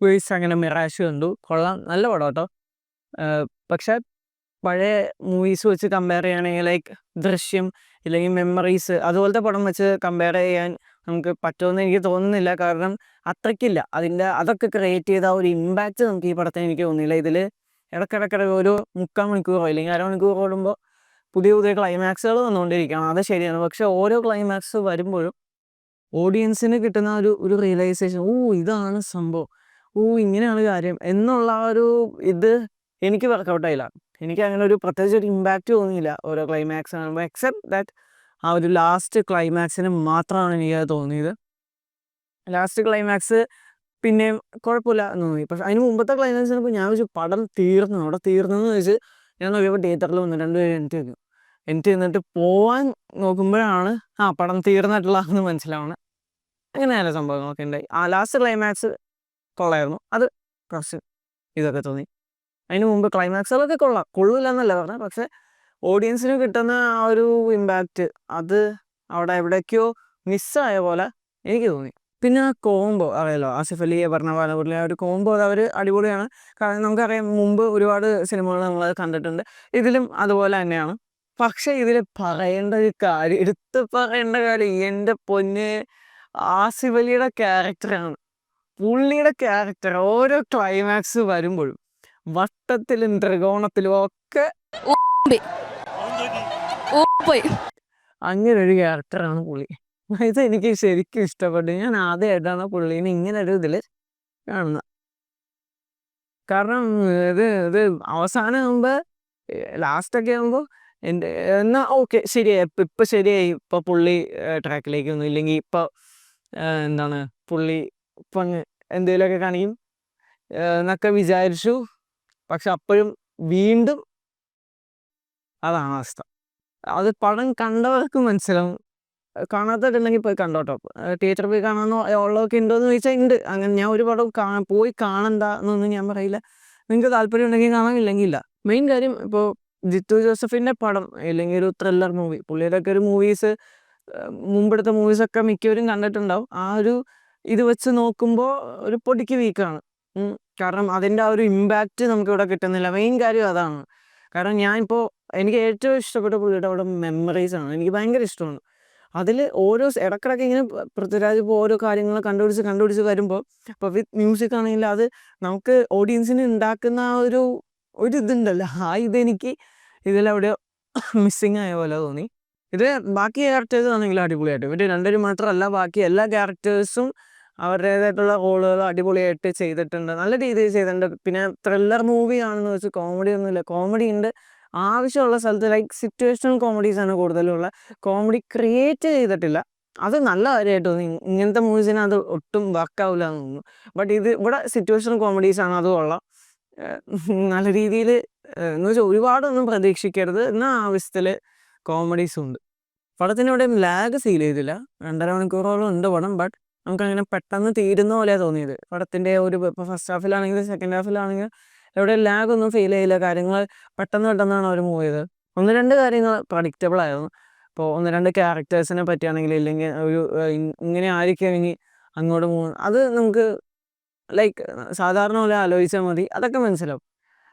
Verse അങ്ങനെ mirage കണ്ടു. കൊള്ളാം, നല്ല പടം കേട്ടോ. പക്ഷെ പഴയ മൂവീസ് വെച്ച് കമ്പയർ ചെയ്യുകയാണെങ്കിൽ ലൈക്ക് ദൃശ്യം ഇല്ലെങ്കിൽ മെമ്മറീസ് അതുപോലത്തെ പടം വെച്ച് കമ്പയർ ചെയ്യാൻ നമുക്ക് പറ്റുമെന്ന് എനിക്ക് തോന്നുന്നില്ല. കാരണം അത്രയ്ക്കില്ല അതൊക്കെ ക്രിയേറ്റ് ചെയ്ത ഒരു ഇമ്പാക്റ്റ് നമുക്ക് ഈ പടത്തിന് എനിക്ക് തോന്നുന്നില്ല. ഇതിൽ ഇടയ്ക്കിടയ്ക്കിടയ്ക്ക് ഒരു 3/4 മണിക്കൂറോ അല്ലെങ്കിൽ അരമണിക്കൂർ ഓടുമ്പോൾ പുതിയ പുതിയ ക്ലൈമാക്സുകൾ വന്നുകൊണ്ടിരിക്കുകയാണ്. അത് ശരിയാണ്. പക്ഷെ ഓരോ ക്ലൈമാക്സ് വരുമ്പോഴും ഓഡിയൻസിന് കിട്ടുന്ന ഒരു റിയലൈസേഷൻ, ഇതാണ് സംഭവം, ഇങ്ങനെയാണ് കാര്യം എന്നുള്ള ഒരു ഇത് എനിക്ക് വർക്കൗട്ടായില്ല. എനിക്ക് അങ്ങനെ ഒരു പ്രത്യേകിച്ച് ഒരു ഇമ്പാക്റ്റ് തോന്നിയില്ല ഓരോ ക്ലൈമാക്സ് കാണുമ്പോൾ. എക്സെപ്റ്റ് ദാറ്റ് ആ ഒരു ലാസ്റ്റ് ക്ലൈമാക്സിന് മാത്രമാണ് എനിക്കത് തോന്നിയത്. ലാസ്റ്റ് ക്ലൈമാക്സ് പിന്നെയും കുഴപ്പമില്ല എന്ന് തോന്നി. പക്ഷെ അതിന് മുമ്പത്തെ ക്ലൈമാക്സിനപ്പോൾ ഞാൻ വെച്ചു പടം തീർന്നു, അവിടെ തീർന്നെന്ന് വെച്ച് ഞാൻ നോക്കിയപ്പോൾ തിയേറ്ററിൽ വന്നു 2 പേര് എനിക്ക് വയ്ക്കും. എനിക്ക് എന്നിട്ട് പോവാൻ നോക്കുമ്പോഴാണ് പടം തീർന്നിട്ടുള്ളതെന്ന് മനസ്സിലാവണം. അങ്ങനെയല്ല സംഭവങ്ങളൊക്കെ ഉണ്ടായി. ആ ലാസ്റ്റ് ക്ലൈമാക്സ് കൊള്ളായിരുന്നു. അത് കുറച്ച് ഇതൊക്കെ തോന്നി. അതിന് മുമ്പ് ക്ലൈമാക്സുകളൊക്കെ കൊള്ളില്ല എന്നല്ല പറഞ്ഞത്. പക്ഷെ ഓഡിയൻസിന് കിട്ടുന്ന ആ ഒരു ഇമ്പാക്റ്റ് അത് അവിടെ എവിടേക്കോ മിസ്സായ പോലെ എനിക്ക് തോന്നി. പിന്നെ ആ കോംബോ അറിയാലോ, ആസിഫ് അലി പറഞ്ഞ പോലെ ആ ഒരു കോംബോ അവർ അടിപൊളിയാണ്. കാരണം നമുക്കറിയാം മുമ്പ് ഒരുപാട് സിനിമകൾ നമ്മൾ കണ്ടിട്ടുണ്ട്. ഇതിലും അതുപോലെ തന്നെയാണ്. പക്ഷെ ഇതിൽ പറയേണ്ട ഒരു കാര്യം, എടുത്ത് പറയേണ്ട കാര്യം, എൻ്റെ പൊന്ന്, ആസിഫ് അലിയുടെ ക്യാരക്ടറാണ്. പുള്ളിയുടെ ക്യാരക്ടർ ഓരോ ക്ലൈമാക്സ് വരുമ്പോഴും വട്ടത്തിലും ത്രികോണത്തിലും ഒക്കെ അങ്ങനെ ഒരു ക്യാരക്ടറാണ് പുള്ളി. ഇത് എനിക്ക് ശരിക്കും ഇഷ്ടപ്പെട്ടു. ഞാൻ ആദ്യമായിട്ടാണ് പുള്ളീനെ ഇങ്ങനെ ഒരു ഇതിൽ കാണുന്നത്. കാരണം ഇത് അവസാനം ആകുമ്പോൾ ലാസ്റ്റൊക്കെ ആകുമ്പോൾ എൻ്റെ എന്നാൽ ഓക്കെ ശരിയായി, ഇപ്പം ശരിയായി, ഇപ്പം പുള്ളി ട്രാക്കിലേക്കൊന്നും ഇല്ലെങ്കിൽ ഇപ്പം എന്താണ് പുള്ളി ഇപ്പം എന്തെങ്കിലുമൊക്കെ കാണിക്കും എന്നൊക്കെ വിചാരിച്ചു. പക്ഷെ അപ്പോഴും വീണ്ടും അതാണ് അവസ്ഥ. അത് പടം കണ്ടവർക്ക് മനസ്സിലാവും. കാണാത്തവരുണ്ടെങ്കിൽ പോയി കണ്ടോട്ടോ. തിയേറ്ററിൽ പോയി കാണാമെന്നോ ഉള്ളതൊക്കെ ഉണ്ടോ എന്ന് ചോദിച്ചാൽ ഉണ്ട്. അങ്ങനെ ഞാൻ ഒരു പടം പോയി കാണണ്ട എന്നൊന്നും ഞാൻ പറയില്ല. നിങ്ങൾക്ക് താല്പര്യം ഉണ്ടെങ്കിൽ കാണാം, ഇല്ലെങ്കിൽ ഇല്ല. മെയിൻ കാര്യം ഇപ്പോൾ ജിത്തു ജോസഫിൻ്റെ പടം അല്ലെങ്കിൽ ഒരു ത്രില്ലർ മൂവി, പുള്ളിയുടെയൊക്കെ ഒരു മൂവീസ് മുമ്പെടുത്ത മൂവീസൊക്കെ മിക്കവരും കണ്ടിട്ടുണ്ടാവും. ആ ഒരു ഇത് വെച്ച് നോക്കുമ്പോൾ ഒരു പൊടിക്ക് വീക്കാണ്. കാരണം അതിൻ്റെ ആ ഒരു ഇമ്പാക്റ്റ് നമുക്കിവിടെ കിട്ടുന്നില്ല. മെയിൻ കാര്യം അതാണ്. കാരണം ഞാനിപ്പോൾ എനിക്ക് ഏറ്റവും ഇഷ്ടപ്പെട്ട പുള്ളിയുടെ പടം മെമ്മറീസാണ്. എനിക്ക് ഭയങ്കര ഇഷ്ടമാണ്. അതിൽ ഓരോ ഇടക്കിടയ്ക്ക് ഇങ്ങനെ പൃഥ്വിരാജ് ഇപ്പോൾ ഓരോ കാര്യങ്ങൾ കണ്ടുപിടിച്ച് വരുമ്പോൾ ഇപ്പോൾ വിത്ത് മ്യൂസിക് ആണെങ്കിൽ അത് നമുക്ക് ഓഡിയൻസിന് ഉണ്ടാക്കുന്ന ആ ഒരു ഇതുണ്ടല്ലോ, ആ ഇതെനിക്ക് ഇതിലെവിടെയോ മിസ്സിങ് ആയ പോലെ തോന്നി. ഇത് ബാക്കി ക്യാരക്ടേഴ്സ് ആണെങ്കിലും അടിപൊളിയായിട്ട്, ഇവർ രണ്ടുപേരും മാത്രമല്ല ബാക്കി എല്ലാ ക്യാരക്ടേഴ്സും അവരുടേതായിട്ടുള്ള റോളുകൾ അടിപൊളിയായിട്ട് ചെയ്തിട്ടുണ്ട്, നല്ല രീതിയിൽ ചെയ്തിട്ടുണ്ട്. പിന്നെ ത്രില്ലർ മൂവി ആണെന്ന് വെച്ച് കോമഡി ഒന്നുമില്ല, കോമഡി ഉണ്ട് ആവശ്യമുള്ള സ്ഥലത്ത്. ലൈക്ക് സിറ്റുവേഷണൽ കോമഡീസാണ് കൂടുതലുള്ള, കോമഡി ക്രിയേറ്റ് ചെയ്തിട്ടില്ല. അത് നല്ല കാര്യമായിട്ട് തോന്നി. ഇങ്ങനത്തെ മൂവീസിന് അത് ഒട്ടും വർക്കാവില്ല എന്ന് തോന്നുന്നു. ബട്ട് ഇവിടെ സിറ്റുവേഷണൽ കോമഡീസാണ്, അത് കൊള്ളാം. നല്ല രീതിയിൽ എന്ന് വെച്ചാൽ ഒരുപാടൊന്നും പ്രതീക്ഷിക്കരുത്, എന്നാൽ ആവശ്യത്തിൽ കോമഡീസും ഉണ്ട്. പടത്തിന് ഇവിടെയും ലാഗ് ഫീൽ ചെയ്തില്ല. 2.5 മണിക്കൂറോളം ഉണ്ട് പടം. ബട്ട് നമുക്കങ്ങനെ പെട്ടെന്ന് തീരുന്ന പോലെയാണ് തോന്നിയത്. പടത്തിൻ്റെ ഇപ്പോൾ ഫസ്റ്റ് ഹാഫിലാണെങ്കിലും സെക്കൻഡ് ഹാഫിലാണെങ്കിലും എവിടെയും ലാഗൊന്നും ഫീൽ ചെയ്യില്ല. കാര്യങ്ങൾ പെട്ടെന്നാണ് അവർ മൂവ് ചെയ്തത്. 1-2 കാര്യങ്ങൾ പ്രഡിക്റ്റബിൾ ആയിരുന്നു. ഇപ്പോൾ 1-2 ക്യാരക്ടേഴ്സിനെ പറ്റിയാണെങ്കിൽ, ഇല്ലെങ്കിൽ ഒരു ഇങ്ങനെ ആയിരിക്കും ഇനി അങ്ങോട്ട് പോകുന്നത്, അത് നമുക്ക് ലൈക്ക് സാധാരണ പോലെ ആലോചിച്ചാൽ മതി, അതൊക്കെ മനസ്സിലാവും.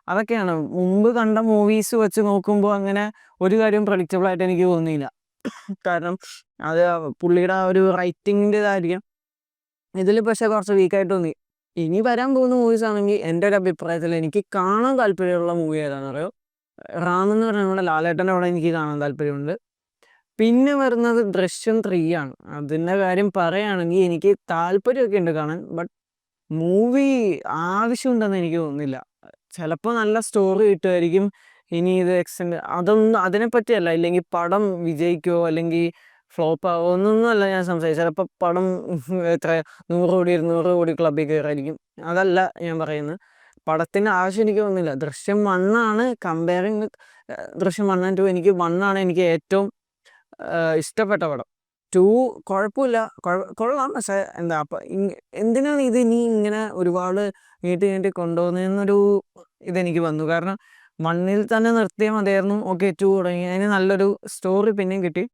അതൊക്കെയാണ് മുമ്പ് കണ്ട മൂവീസ് വെച്ച് നോക്കുമ്പോൾ അങ്ങനെ ഒരു കാര്യം പ്രഡിക്റ്റബിൾ ആയിട്ട് എനിക്ക് തോന്നിയില്ല. കാരണം അത് പുള്ളിയുടെ ആ ഒരു റൈറ്റിങ്ങിൻ്റെതായിരിക്കും. ഇതിൽ പക്ഷേ കുറച്ച് വീക്കായിട്ട് തോന്നി. ഇനി വരാൻ പോകുന്ന മൂവീസ് ആണെങ്കിൽ എൻ്റെ ഒരു അഭിപ്രായത്തിൽ എനിക്ക് കാണാൻ താല്പര്യമുള്ള മൂവി ഏതാണെന്ന് അറിയോ, റാം എന്ന് പറഞ്ഞ നമ്മുടെ ലാലേട്ടൻ്റെ അവിടെ എനിക്ക് കാണാൻ താല്പര്യമുണ്ട്. പിന്നെ വരുന്നത് ദൃശ്യം 3 ആണ്. അതിൻ്റെ കാര്യം പറയുകയാണെങ്കിൽ എനിക്ക് താല്പര്യമൊക്കെ ഉണ്ട് കാണാൻ. ബട്ട് മൂവി ആവശ്യമുണ്ടെന്ന് എനിക്ക് തോന്നുന്നില്ല. ചിലപ്പോൾ നല്ല സ്റ്റോറി കിട്ടുമായിരിക്കും. ഇനി ഇത് എക്സ്റ്റെൻഡ് അതൊന്നും അതിനെപ്പറ്റിയല്ല. ഇല്ലെങ്കിൽ പടം വിജയിക്കുമോ അല്ലെങ്കിൽ ഫ്ലോപ്പ് ആവുമോ ഒന്നൊന്നുമല്ല ഞാൻ സംസാരിച്ചത്. ചിലപ്പോൾ പടം എത്ര 100 കോടി 200 കോടി ക്ലബ്ബിൽ കയറായിരിക്കും. അതല്ല ഞാൻ പറയുന്നത്. പടത്തിൻ്റെ ആവശ്യം എനിക്ക് തോന്നുന്നില്ല. ദൃശ്യം 1 ആണ് കമ്പയറിങ് വിത്ത് ദൃശ്യം 1 and 2. എനിക്ക് 1 ആണ് എനിക്ക് ഏറ്റവും ഇഷ്ടപ്പെട്ട പടം. 2 കുഴപ്പമില്ല, കൊള്ളാം. പക്ഷേ എന്താ അപ്പം എന്തിനാണ് ഇത് ഇനി ഇങ്ങനെ ഒരുപാട് നീട്ടി കൊണ്ടുപോകുന്നതെന്നൊരു ഇതെനിക്ക് വന്നു. കാരണം 1-ൽ തന്നെ നിർത്തിയാൽ മതിയായിരുന്നു. ഓക്കെ 2 തുടങ്ങി, അതിന് നല്ലൊരു സ്റ്റോറി പിന്നെയും കിട്ടി.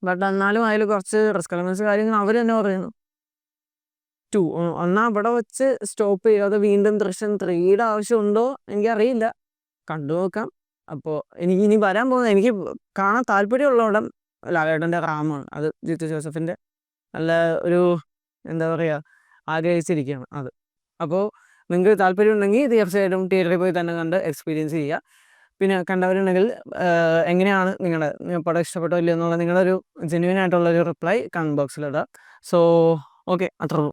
ബട്ട് എന്നാലും അതിൽ കുറച്ച് റിസ്ക് എലമെൻറ്റ്സ് കാര്യങ്ങൾ അവർ തന്നെ പറയുന്നു. 2 ഒന്നാ ഇവിടെ വെച്ച് സ്റ്റോപ്പ് ചെയ്യാതെ വീണ്ടും ദൃശ്യം 3യുടെ ആവശ്യമുണ്ടോ എനിക്കറിയില്ല, കണ്ടു നോക്കാം. അപ്പോൾ എനിക്ക് ഇനി വരാൻ പോകുന്നത്, എനിക്ക് കാണാൻ താല്പര്യമുള്ള ലാലേട്ടൻ്റെ റാമാണ്, അത് ജിത്തു ജോസഫിൻ്റെ നല്ല ഒരു എന്താ പറയുക ആഗ്രഹിച്ചിരിക്കുകയാണ് അത്. അപ്പോൾ നിങ്ങൾക്ക് താല്പര്യമുണ്ടെങ്കിൽ തീർച്ചയായിട്ടും തിയേറ്ററിൽ പോയി തന്നെ കണ്ട് എക്സ്പീരിയൻസ് ചെയ്യുക. പിന്നെ കണ്ടവരുണ്ടെങ്കിൽ എങ്ങനെയാണ് നിങ്ങളുടെ പടം ഇഷ്ടപ്പെട്ടോ ഇല്ലയോ എന്നുള്ള നിങ്ങളൊരു ജെന്യുവൻ ആയിട്ടുള്ളൊരു റിപ്ലൈ കമൻറ്റ് ബോക്സിലിടുക. സോ ഓക്കെ, അത്രേ ഉള്ളൂ.